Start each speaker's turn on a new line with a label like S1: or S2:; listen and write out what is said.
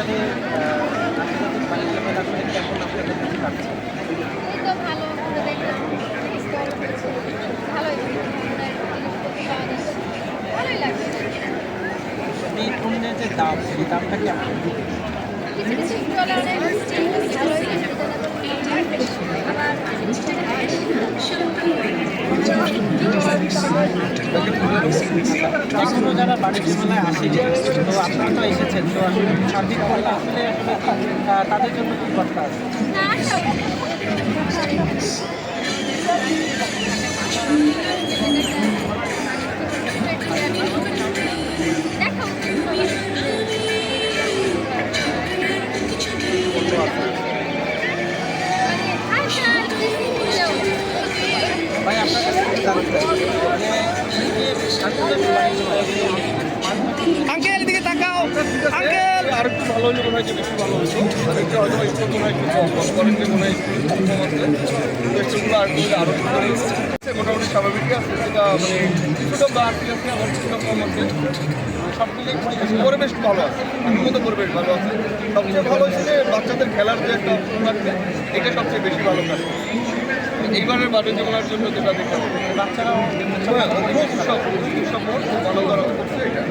S1: আমাদের আন্তর্জাতিক বাণিজ্য মেলা করে কেমন আপনাদের কাছে লাগছে?
S2: এই তো ভালো ঘুরে দেখলাম, স্টল হচ্ছে, ভালোই জিনিসপত্র পাওয়া যাচ্ছে, ভালোই লাগছে।
S1: এই পণ্যের যে দাম, সেই দামটা কেমন?
S2: কিছু কিছু স্টলে অনেক ভালোই আবার
S1: এখনও যারা বাণিজ্য মেলায় আসেনি, তো আপনারা তো এসেছেন, তো সার্বিকভাবে আসলে তাদের জন্য কী বার্তা আছে?
S2: না আসা
S1: ভাই আপনার কাছে কি জানতে চাই যে আন্তর্জাতিক বাণিজ্য মেলা
S3: আঙ্কেল এদিকে তাকাও আঙ্কেল।
S4: আর একটু ভালো হলে মনে হয় যে বেশি ভালো হতো, আরেকটা হয়তো একটু মনে হয় একটু কম করেন যে মনে হয় একটু কম আছে, সেগুলো আর করলে আরও মোটামুটি স্বাভাবিকই আছে, সেটা মানে কিছুটা বাড়তি আছে আবার কিছুটা কম আছে, সব মিলে পরিবেশ ভালো আছে, উন্নত পরিবেশ ভালো আছে। সবচেয়ে ভালো হচ্ছে বাচ্চাদের খেলার যে একটা থাকবে, এটা সবচেয়ে বেশি ভালো কাজ। এইবারের বাণিজ্য মেলার জন্য যেটা দেখতে হবে,
S1: বাচ্চারাও
S4: খুব উৎসব ভালো করা হচ্ছে এটা।